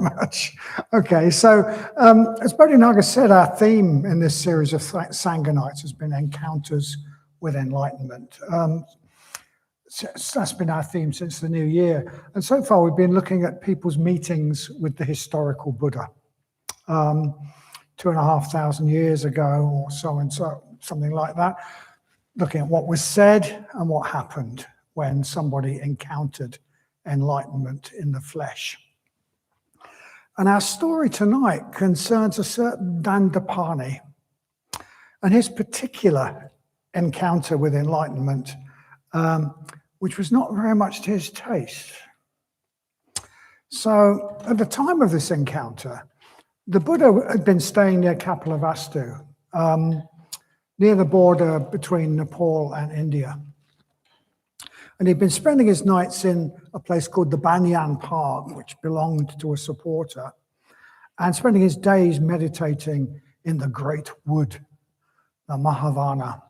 much. Okay, so as Bodhinaga said, our theme in this series of Sangha nights has been encounters with enlightenment. So that's been our theme since the new year. And so far, we've been looking at people's meetings with the historical Buddha. 2,500 years ago or so and so, something like that, looking at what was said and what happened when somebody encountered enlightenment in the flesh. And our story tonight concerns a certain Dandapani and his particular encounter with enlightenment, which was not very much to his taste. So at the time of this encounter, the Buddha had been staying near Kapilavastu, near the border between Nepal and India. And he'd been spending his nights in a place called the Banyan Park, which belonged to a supporter, and spending his days meditating in the Great Wood, the Mahavana.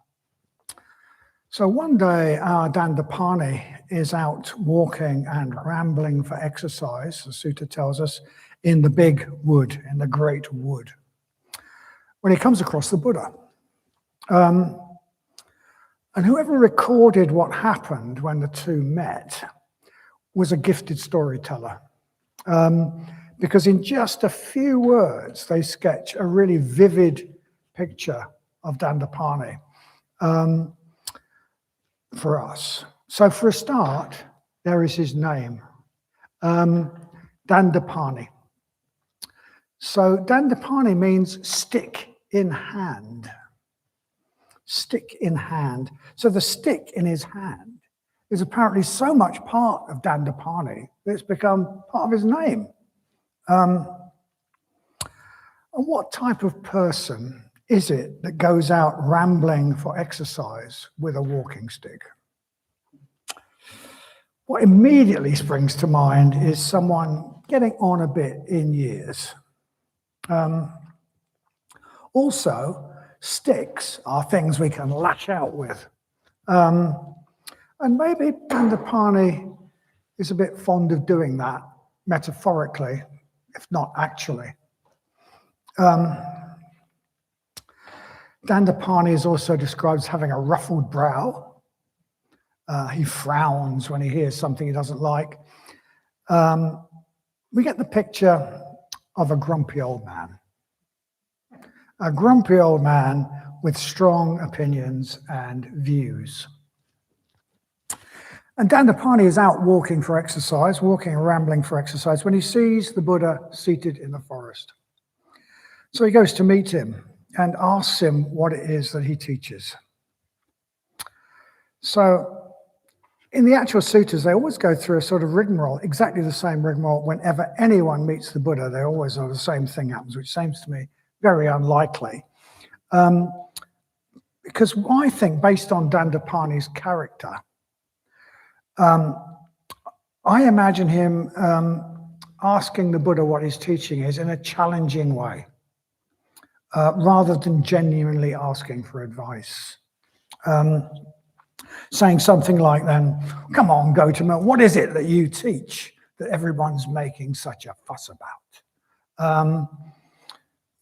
So one day, our Dandapani is out walking and rambling for exercise, the Sutta tells us, in the big wood, in the Great Wood, when he comes across the Buddha. And whoever recorded what happened when the two met was a gifted storyteller, because in just a few words, they sketch a really vivid picture of Dandapani. For us. So for a start, there is his name, Dandapani. So Dandapani means stick in hand. Stick in hand. So the stick in his hand is apparently so much part of Dandapani that it's become part of his name. And what type of person is it that goes out rambling for exercise with a walking stick? What immediately springs to mind is someone getting on a bit in years. Also, sticks are things we can lash out with. And maybe Dandapani is a bit fond of doing that, metaphorically, if not actually. Dandapani is also described as having a ruffled brow. He frowns when he hears something he doesn't like. We get the picture of a grumpy old man. A grumpy old man with strong opinions and views. And Dandapani is out walking for exercise, walking and rambling for exercise, when he sees the Buddha seated in the forest. So he goes to meet him and asks him what it is that he teaches. So in the actual suttas, they always go through a sort of rigmarole, exactly the same rigmarole. Whenever anyone meets the Buddha, they always know the same thing happens, which seems to me very unlikely. Because I think, based on Dandapani's character, I imagine him asking the Buddha what his teaching is in a challenging way, rather than genuinely asking for advice. Saying something like, then, come on, Gautama, what is it that you teach that everyone's making such a fuss about?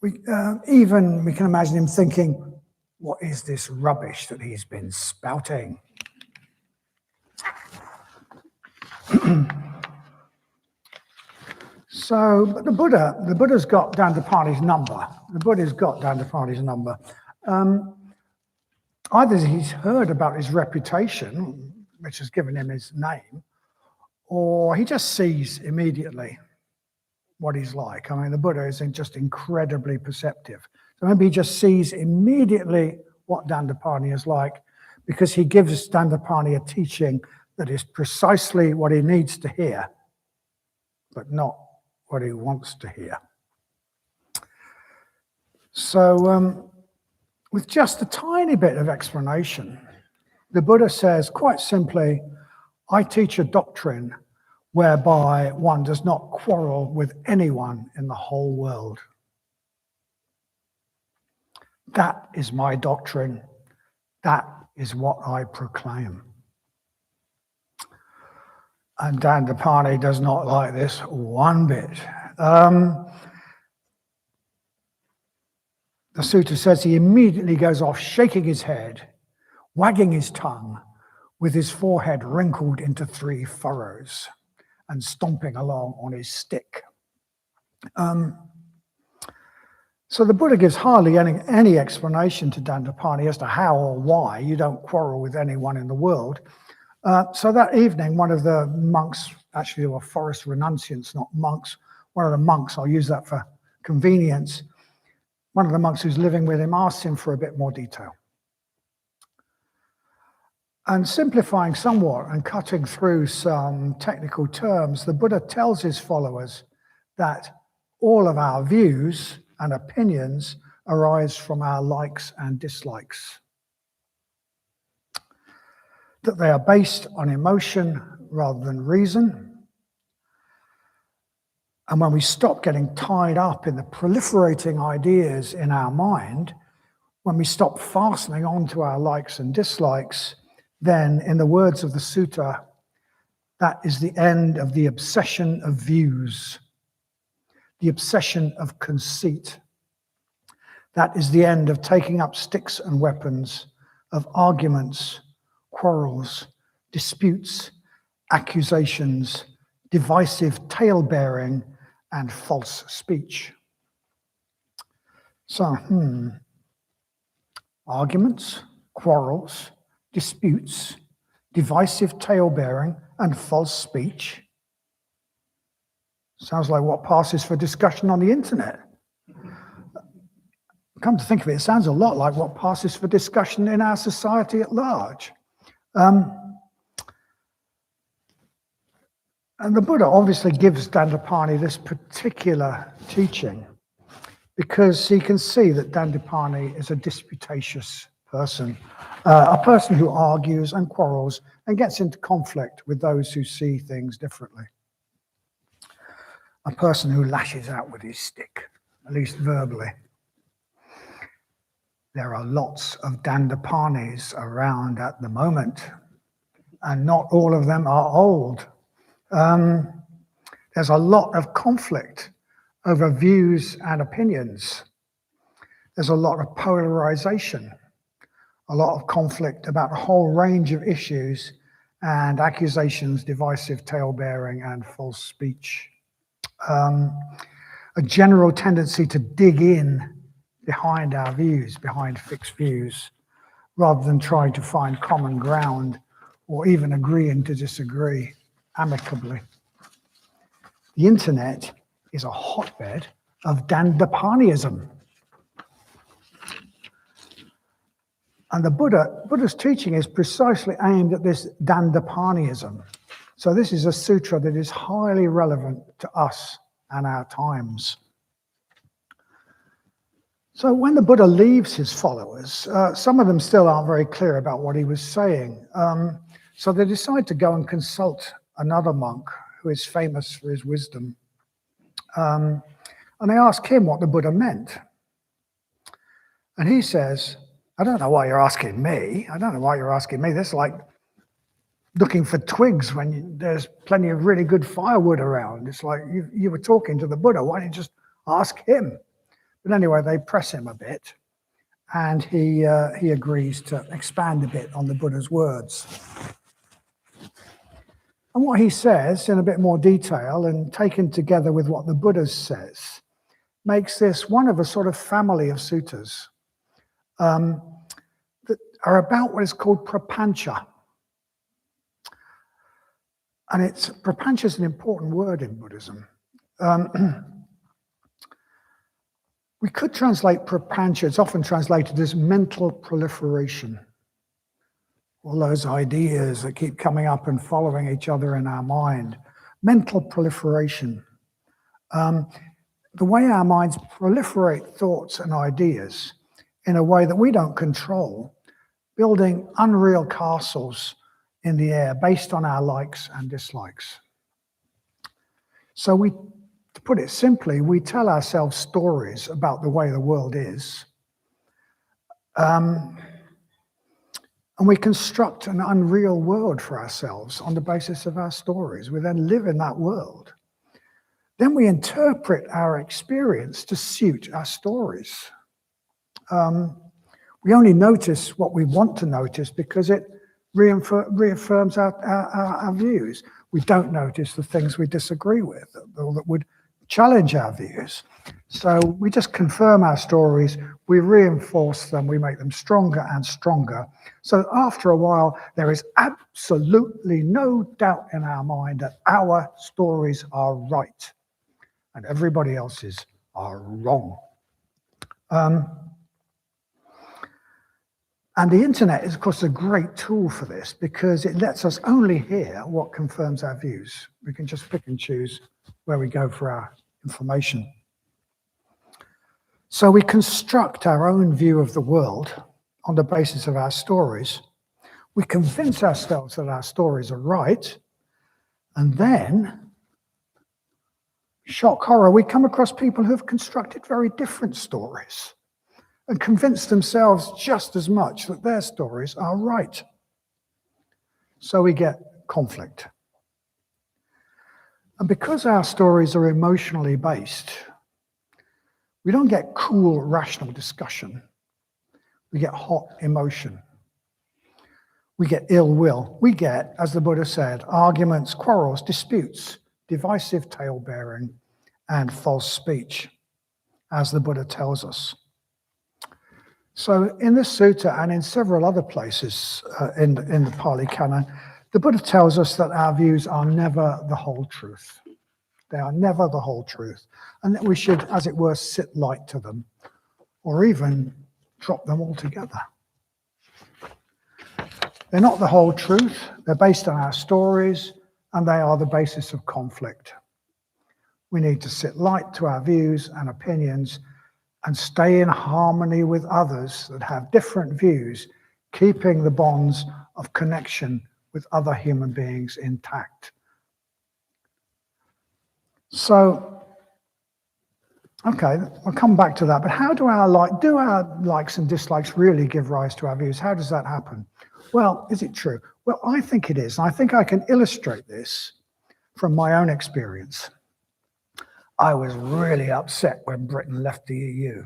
We can imagine him thinking, what is this rubbish that he's been spouting? So, but the Buddha's got Dandapani's number. The Buddha's got Dandapani's number. Either he's heard about his reputation, which has given him his name, or he just sees immediately what he's like. I mean, the Buddha is just incredibly perceptive. So maybe he just sees immediately what Dandapani is like, because he gives Dandapani a teaching that is precisely what he needs to hear, but not what he wants to hear. So, with just a tiny bit of explanation, the Buddha says quite simply, I teach a doctrine whereby one does not quarrel with anyone in the whole world. That is my doctrine. That is what I proclaim. And Dandapani does not like this one bit. The sutta says he immediately goes off shaking his head, wagging his tongue, with his forehead wrinkled into 3 furrows, and stomping along on his stick. So the Buddha gives hardly any explanation to Dandapani as to how or why you don't quarrel with anyone in the world. So that evening, one of the monks, actually they were forest renunciants, not monks, one of the monks, I'll use that for convenience, one of the monks who's living with him asked him for a bit more detail. And simplifying somewhat and cutting through some technical terms, the Buddha tells his followers that all of our views and opinions arise from our likes and dislikes. That they are based on emotion rather than reason. And when we stop getting tied up in the proliferating ideas in our mind, when we stop fastening onto our likes and dislikes, then, in the words of the sutta, that is the end of the obsession of views, the obsession of conceit. That is the end of taking up sticks and weapons, of arguments, quarrels, disputes, accusations, divisive tale-bearing, and false speech. So, arguments, quarrels, disputes, divisive tale-bearing, and false speech. Sounds like what passes for discussion on the internet. Come to think of it, it sounds a lot like what passes for discussion in our society at large. And the Buddha obviously gives Dandapani this particular teaching because he can see that Dandapani is a disputatious person, a person who argues and quarrels and gets into conflict with those who see things differently. A person who lashes out with his stick, at least verbally. There are lots of Dandapanis around at the moment, and not all of them are old. There's a lot of conflict over views and opinions. There's a lot of polarization, a lot of conflict about a whole range of issues and accusations, divisive tale-bearing, and false speech. A general tendency to dig in behind our views, behind fixed views, rather than trying to find common ground or even agreeing to disagree amicably. The internet is a hotbed of Dandapaniism. And the Buddha's teaching is precisely aimed at this Dandapaniism. So this is a sutra that is highly relevant to us and our times. So when the Buddha leaves his followers, some of them still aren't very clear about what he was saying. So they decide to go and consult another monk who is famous for his wisdom. And they ask him what the Buddha meant. And he says, I don't know why you're asking me. I don't know why you're asking me. This is like looking for twigs when there's plenty of really good firewood around. It's like you were talking to the Buddha. Why don't you just ask him? But anyway, they press him a bit, and he agrees to expand a bit on the Buddha's words. And what he says in a bit more detail and taken together with what the Buddha says makes this one of a sort of family of suttas that are about what is called prapancha. And prapancha is an important word in Buddhism. We could translate prapancha, it's often translated as mental proliferation. All those ideas that keep coming up and following each other in our mind. Mental proliferation. The way our minds proliferate thoughts and ideas in a way that we don't control, building unreal castles in the air based on our likes and dislikes. So to put it simply, we tell ourselves stories about the way the world is. And we construct an unreal world for ourselves on the basis of our stories. We then live in that world. then we interpret our experience to suit our stories. We only notice what we want to notice because it reaffirms our views. We don't notice the things we disagree with or that would challenge our views. So we just confirm our stories, we reinforce them, we make them stronger and stronger. So after a while, there is absolutely no doubt in our mind that our stories are right and everybody else's are wrong. And the internet is, of course, a great tool for this because it lets us only hear what confirms our views. We can just pick and choose where we go for our information. So we construct our own view of the world on the basis of our stories. We convince ourselves that our stories are right, and then, shock horror, we come across people who have constructed very different stories and convince themselves just as much that their stories are right. So we get conflict. And because our stories are emotionally based, we don't get cool, rational discussion. We get hot emotion. We get ill will. We get, as the Buddha said, arguments, quarrels, disputes, divisive tale-bearing, and false speech, as the Buddha tells us. So in this sutta and in several other places in the Pali Canon, the Buddha tells us that our views are never the whole truth. They are never the whole truth. And that we should, as it were, sit light to them, or even drop them altogether. They're not the whole truth. They're based on our stories, and they are the basis of conflict. We need to sit light to our views and opinions and stay in harmony with others that have different views, keeping the bonds of connection with other human beings intact. So, okay, I'll come back to that, but how do our likes and dislikes really give rise to our views? How does that happen? Well, is it true? Well, I think it is. And I think I can illustrate this from my own experience. I was really upset when Britain left the EU.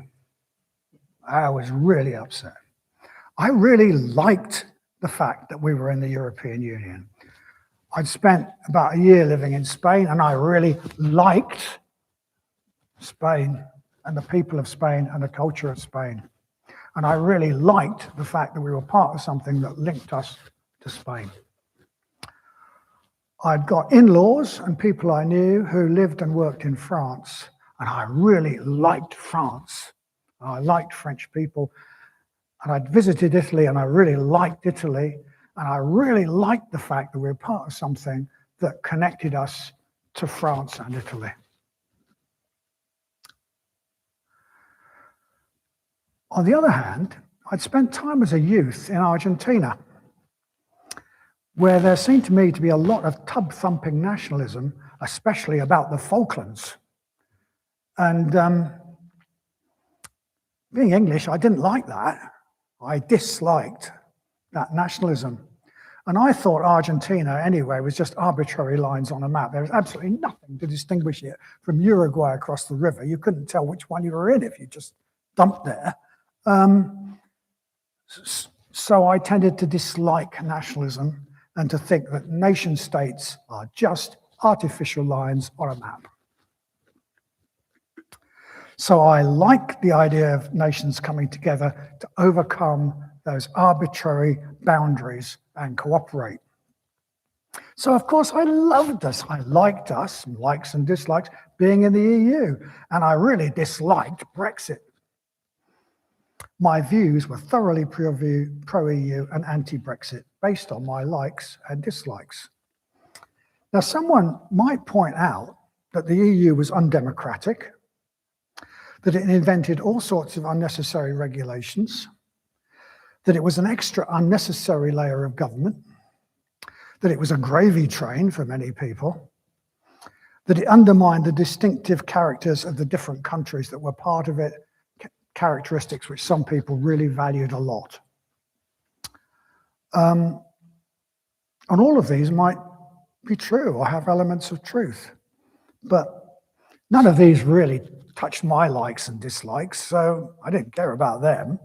I was really upset. I really liked the fact that we were in the European Union. I'd spent about a year living in Spain, and I really liked Spain and the people of Spain and the culture of Spain. And I really liked the fact that we were part of something that linked us to Spain. I'd got in-laws and people I knew who lived and worked in France, and I really liked France. I liked French people, and I'd visited Italy, and I really liked Italy, and I really liked the fact that we were part of something that connected us to France and Italy. On the other hand, I'd spent time as a youth in Argentina, where there seemed to me to be a lot of tub-thumping nationalism, especially about the Falklands. And being English, I didn't like that. I disliked that nationalism. And I thought Argentina, anyway, was just arbitrary lines on a map. There was absolutely nothing to distinguish it from Uruguay across the river. You couldn't tell which one you were in if you just dumped there. So I tended to dislike nationalism and to think that nation states are just artificial lines on a map. So I like the idea of nations coming together to overcome those arbitrary boundaries and cooperate. So of course I loved us. I liked us, likes and dislikes, being in the EU. And I really disliked Brexit. My views were thoroughly pro-EU and anti-Brexit, based on my likes and dislikes. Now, someone might point out that the EU was undemocratic, that it invented all sorts of unnecessary regulations, that it was an extra unnecessary layer of government, that it was a gravy train for many people, that it undermined the distinctive characters of the different countries that were part of it, characteristics which some people really valued a lot. And all of these might be true or have elements of truth. But None of these really touched my likes and dislikes, so I didn't care about them.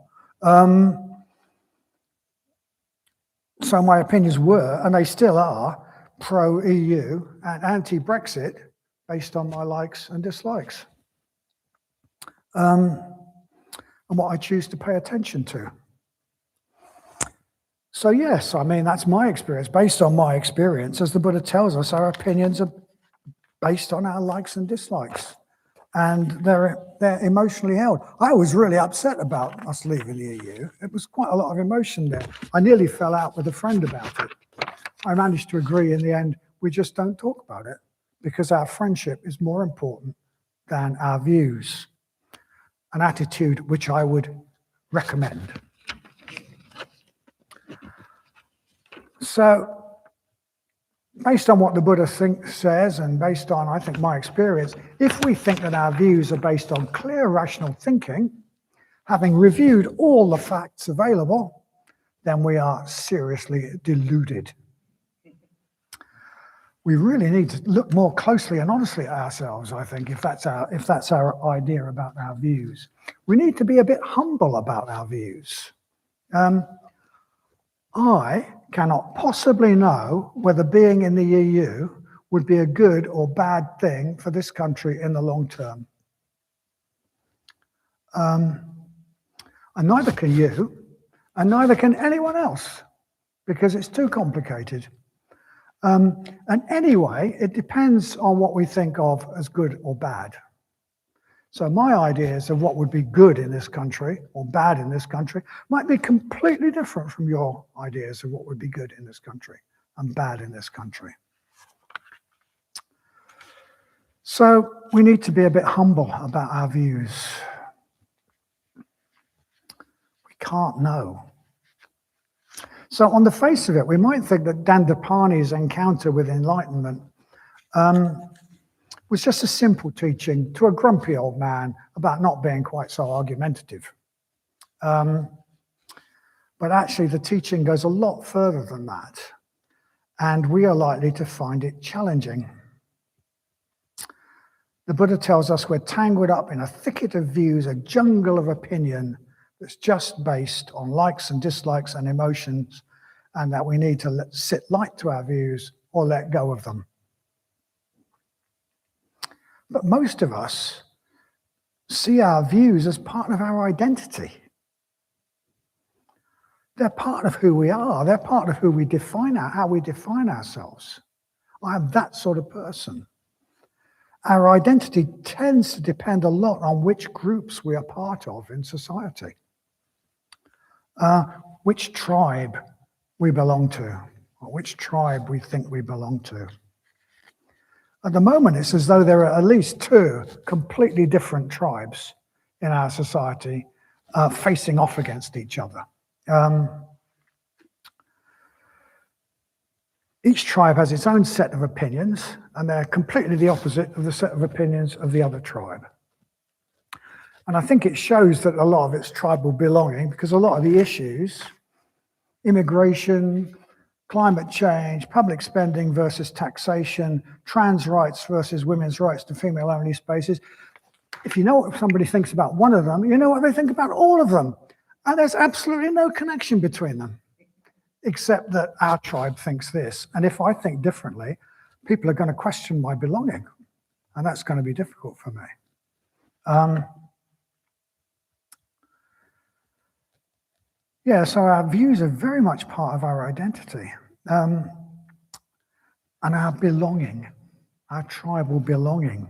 So my opinions were, and they still are, pro-EU and anti-Brexit based on my likes and dislikes. And what I choose to pay attention to. So yes, I mean, that's my experience. Based on my experience, as the Buddha tells us, our opinions are based on our likes and dislikes. And they're emotionally held. I was really upset about us leaving the EU. It was quite a lot of emotion there. I nearly fell out with a friend about it. I managed to agree in the end, we just don't talk about it because our friendship is more important than our views. An attitude which I would recommend. So, based on what the Buddha says, and based on, I think, my experience, if we think that our views are based on clear, rational thinking, having reviewed all the facts available, then we are seriously deluded. We really need to look more closely and honestly at ourselves, I think, if that's our idea about our views. We need to be a bit humble about our views. I cannot possibly know whether being in the EU would be a good or bad thing for this country in the long term. And neither can you, and neither can anyone else, because it's too complicated. And anyway, it depends on what we think of as good or bad. So my ideas of what would be good in this country or bad in this country might be completely different from your ideas of what would be good in this country and bad in this country. So we need to be a bit humble about our views. We can't know. So on the face of it, we might think that Dandapani's encounter with enlightenment was just a simple teaching to a grumpy old man about not being quite so argumentative. But actually, the teaching goes a lot further than that, and we are likely to find it challenging. The Buddha tells us we're tangled up in a thicket of views, a jungle of opinion that's just based on likes and dislikes and emotions, and that we need to sit light to our views or let go of them. But most of us see our views as part of our identity. They're part of who we are. They're part of who we define, how we define ourselves. I am that sort of person. Our identity tends to depend a lot on which groups we are part of in society, which tribe we belong to, or which tribe we think we belong to. At the moment, it's as though there are at least two completely different tribes in our society facing off against each other. Each tribe has its own set of opinions, and they're completely the opposite of the set of opinions of the other tribe. And I think it shows that a lot of it's tribal belonging, because a lot of the issues, immigration, climate change, public spending versus taxation, trans rights versus women's rights to female-only spaces. If you know what somebody thinks about one of them, you know what they think about all of them. And there's absolutely no connection between them, except that our tribe thinks this. And if I think differently, people are going to question my belonging. And that's going to be difficult for me. Yeah, so our views are very much part of our identity. And our belonging, our tribal belonging.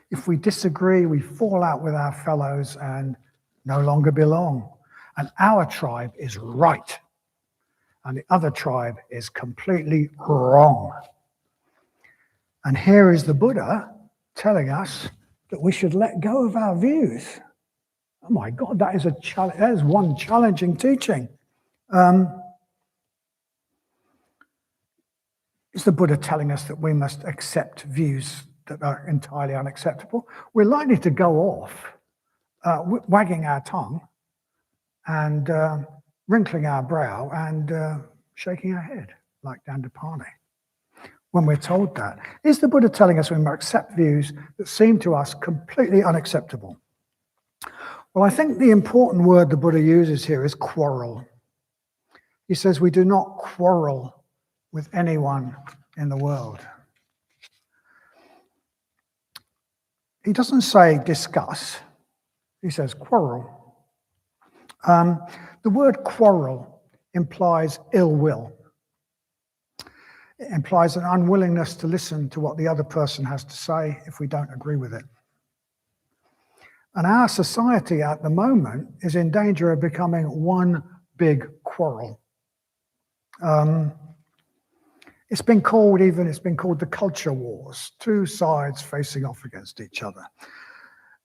If we disagree, we fall out with our fellows and no longer belong. And our tribe is right, and the other tribe is completely wrong. And here is the Buddha telling us that we should let go of our views. Oh my God, that is one challenging teaching. Is the Buddha telling us that we must accept views that are entirely unacceptable? We're likely to go off, wagging our tongue and wrinkling our brow and shaking our head like Dandapani. when we're told that? Is the Buddha telling us we must accept views that seem to us completely unacceptable? Well, I think the important word the Buddha uses here is quarrel. He says we do not quarrel with anyone in the world. He doesn't say discuss, he says quarrel. The word quarrel implies ill will. It implies an unwillingness to listen to what the other person has to say if we don't agree with it. And our society at the moment is in danger of becoming one big quarrel. It's been called the culture wars, two sides facing off against each other.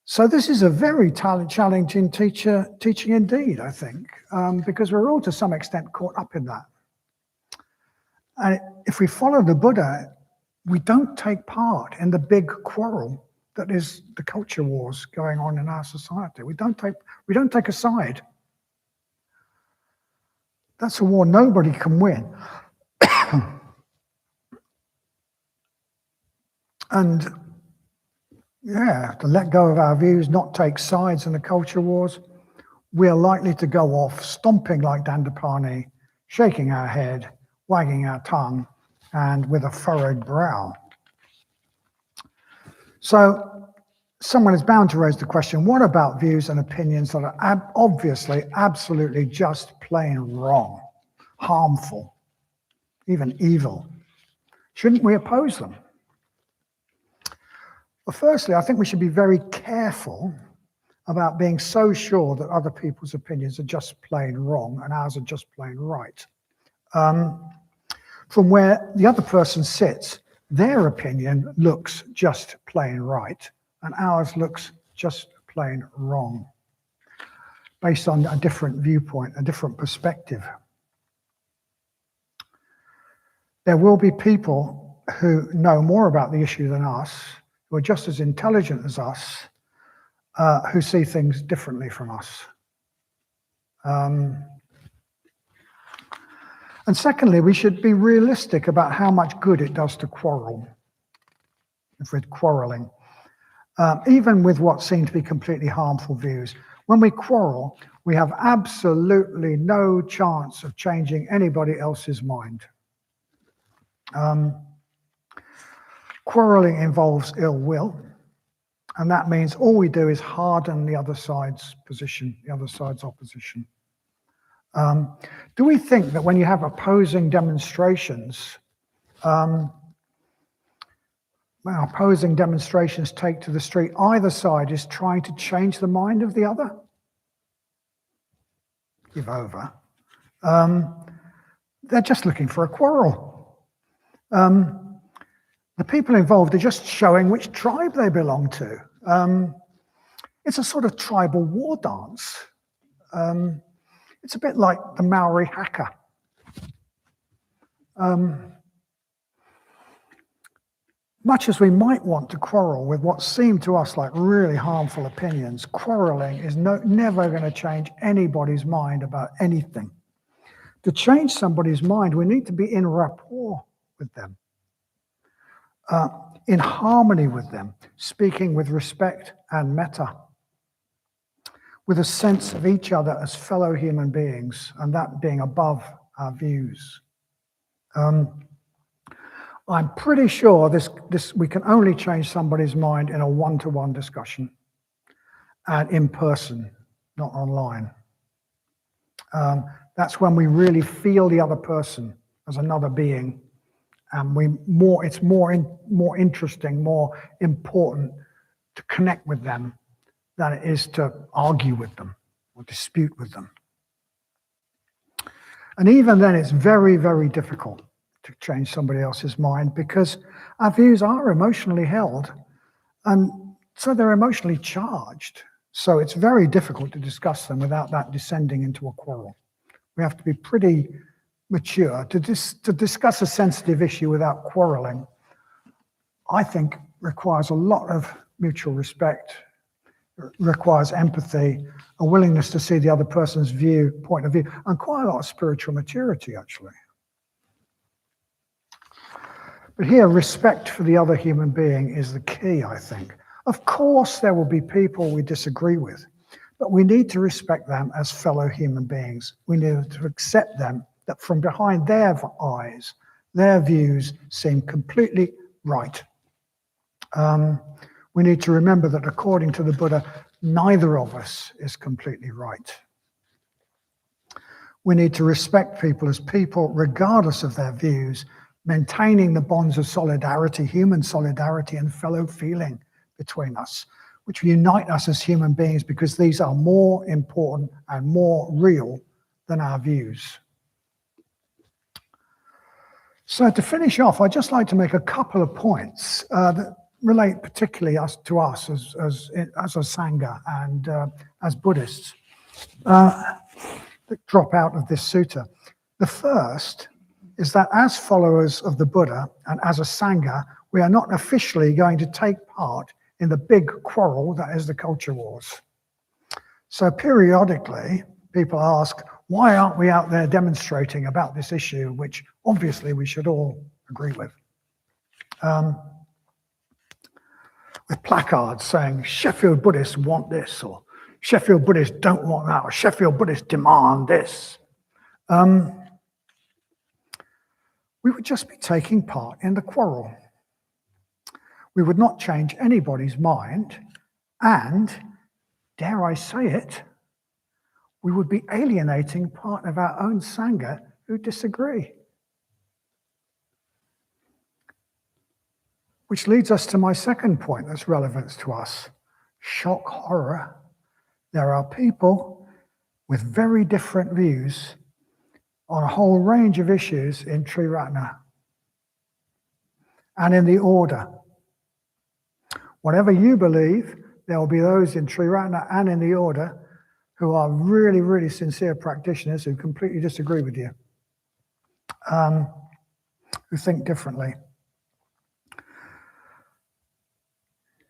So this is a very challenging teaching indeed, I think, because we're all to some extent caught up in that. And if we follow the Buddha, we don't take part in the big quarrel that is the culture wars going on in our society. We don't take a side. That's a war nobody can win. And yeah, to let go of our views, not take sides in the culture wars, we're likely to go off stomping like Dandapani, shaking our head, wagging our tongue, and with a furrowed brow. So someone is bound to raise the question, what about views and opinions that are obviously, absolutely just plain wrong, harmful, even evil? Shouldn't we oppose them? Well, firstly, I think we should be very careful about being so sure that other people's opinions are just plain wrong and ours are just plain right. From where the other person sits, their opinion looks just plain right and ours looks just plain wrong, based on a different viewpoint, a different perspective. There will be people who know more about the issue than us, who are just as intelligent as us, who see things differently from us. And secondly, we should be realistic about how much good it does to quarrel, if we're quarreling, even with what seem to be completely harmful views. When we quarrel, we have absolutely no chance of changing anybody else's mind. Quarreling involves ill will, and that means all we do is harden the other side's position, the other side's opposition. Do we think that when you have opposing demonstrations, when opposing demonstrations take to the street, either side is trying to change the mind of the other? Give over. They're just looking for a quarrel. The people involved are just showing which tribe they belong to. It's a sort of tribal war dance. It's a bit like the Maori haka. Much as we might want to quarrel with what seem to us like really harmful opinions, quarreling is never going to change anybody's mind about anything. To change somebody's mind, we need to be in rapport with them, in harmony with them, speaking with respect and metta, with a sense of each other as fellow human beings, and that being above our views. I'm pretty sure we can only change somebody's mind in a one-to-one discussion and in person, not online. That's when we really feel the other person as another being, and it's more interesting, more important to connect with them than it is to argue with them or dispute with them. And even then, it's very, very difficult to change somebody else's mind because our views are emotionally held, and so they're emotionally charged. So it's very difficult to discuss them without that descending into a quarrel. We have to be pretty mature to discuss a sensitive issue without quarreling. I think requires a lot of mutual respect, requires empathy, a willingness to see the other person's point of view, and quite a lot of spiritual maturity, actually. But here, respect for the other human being is the key, I think. Of course, there will be people we disagree with, but we need to respect them as fellow human beings. We need to accept them, that from behind their eyes, their views seem completely right. We need to remember that according to the Buddha, neither of us is completely right. We need to respect people as people, regardless of their views, maintaining the bonds of solidarity, human solidarity and fellow feeling between us, which unite us as human beings, because these are more important and more real than our views. So to finish off, I'd just like to make a couple of points that relate particularly to us as a Sangha and as Buddhists that drop out of this sutta. The first is that as followers of the Buddha and as a Sangha, we are not officially going to take part in the big quarrel that is the culture wars. So periodically, people ask, why aren't we out there demonstrating about this issue, which obviously we should all agree with? With placards saying, Sheffield Buddhists want this, or Sheffield Buddhists don't want that, or Sheffield Buddhists demand this. We would just be taking part in the quarrel. We would not change anybody's mind, and, dare I say it, we would be alienating part of our own Sangha who disagree. Which leads us to my second point that's relevant to us. Shock horror. There are people with very different views on a whole range of issues in Triratna and in the order. Whatever you believe, there will be those in Triratna and in the order who are really, really sincere practitioners who completely disagree with you, who think differently.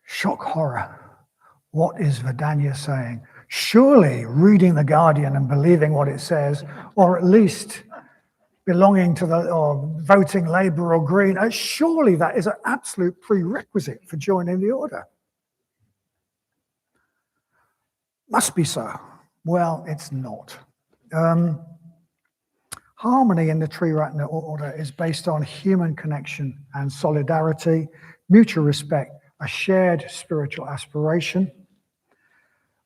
Shock horror. What is Vadanya saying? Surely reading The Guardian and believing what it says, or at least belonging to or voting Labour or Green, surely that is an absolute prerequisite for joining the order. Must be so. Well, it's not. Harmony in the Triratna order is based on human connection and solidarity, mutual respect, a shared spiritual aspiration.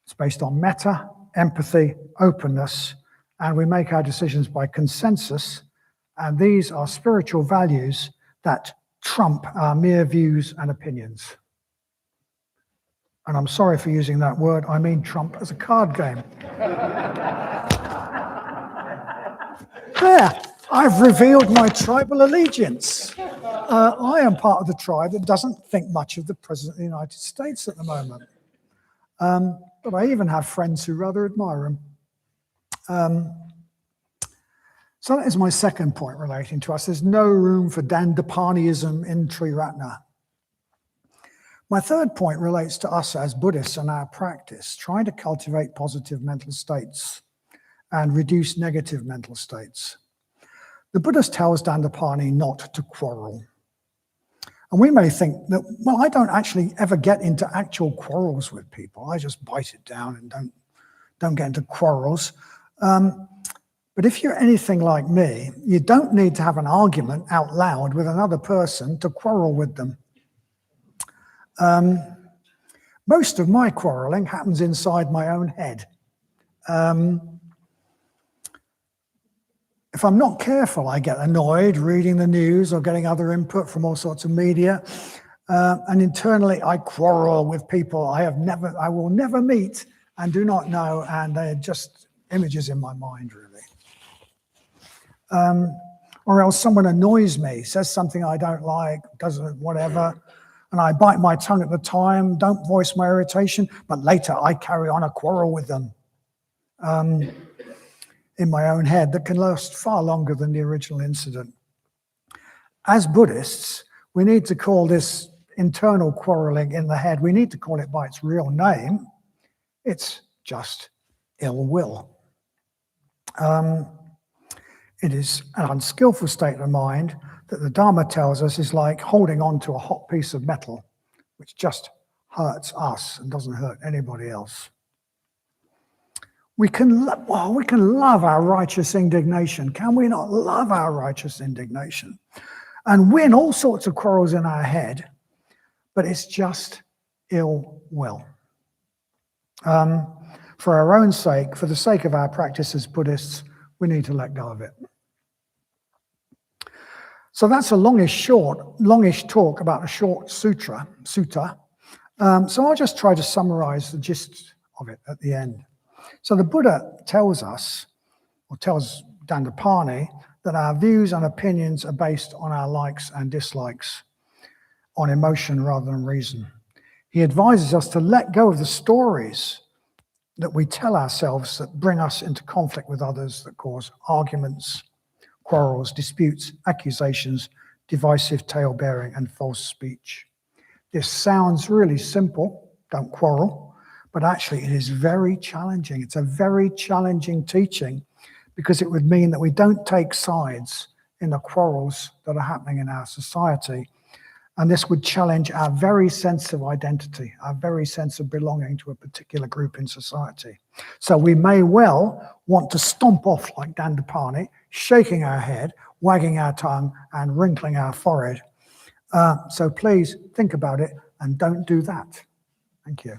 It's based on metta, empathy, openness, and we make our decisions by consensus, and these are spiritual values that trump our mere views and opinions. And I'm sorry for using that word, I mean trump as a card game. There, I've revealed my tribal allegiance. I am part of the tribe that doesn't think much of the President of the United States at the moment. But I even have friends who rather admire him. So that is my second point relating to us. There's no room for Dandapaniism in Triratna. My third point relates to us as Buddhists and our practice, trying to cultivate positive mental states and reduce negative mental states. The Buddhist tells Dandapani not to quarrel. And we may think that, well, I don't actually ever get into actual quarrels with people. I just bite it down and don't get into quarrels. But if you're anything like me, you don't need to have an argument out loud with another person to quarrel with them. Most of my quarreling happens inside my own head. If I'm not careful, I get annoyed reading the news or getting other input from all sorts of media. And internally, I quarrel with people I will never meet and do not know, and they're just images in my mind, really. Or else someone annoys me, says something I don't like, does whatever, and I bite my tongue at the time, don't voice my irritation, but later I carry on a quarrel with them in my own head that can last far longer than the original incident. As Buddhists, we need to call this internal quarreling in the head, we need to call it by its real name. It's just ill will. It is an unskillful state of mind that the Dharma tells us is like holding on to a hot piece of metal, which just hurts us and doesn't hurt anybody else. We can love our righteous indignation. Can we not love our righteous indignation? And win all sorts of quarrels in our head, but it's just ill will. For our own sake, for the sake of our practice as Buddhists, we need to let go of it. So that's a longish talk about a short sutta. So I'll just try to summarize the gist of it at the end. So the Buddha tells us, or tells Dandapani, that our views and opinions are based on our likes and dislikes, on emotion rather than reason. He advises us to let go of the stories that we tell ourselves that bring us into conflict with others, that cause arguments, quarrels, disputes, accusations, divisive tale-bearing, and false speech. This sounds really simple, don't quarrel, but actually it is very challenging. It's a very challenging teaching because it would mean that we don't take sides in the quarrels that are happening in our society. And this would challenge our very sense of identity, our very sense of belonging to a particular group in society. So we may well want to stomp off like Dandapani, shaking our head, wagging our tongue, and wrinkling our forehead. So please think about it and don't do that. Thank you.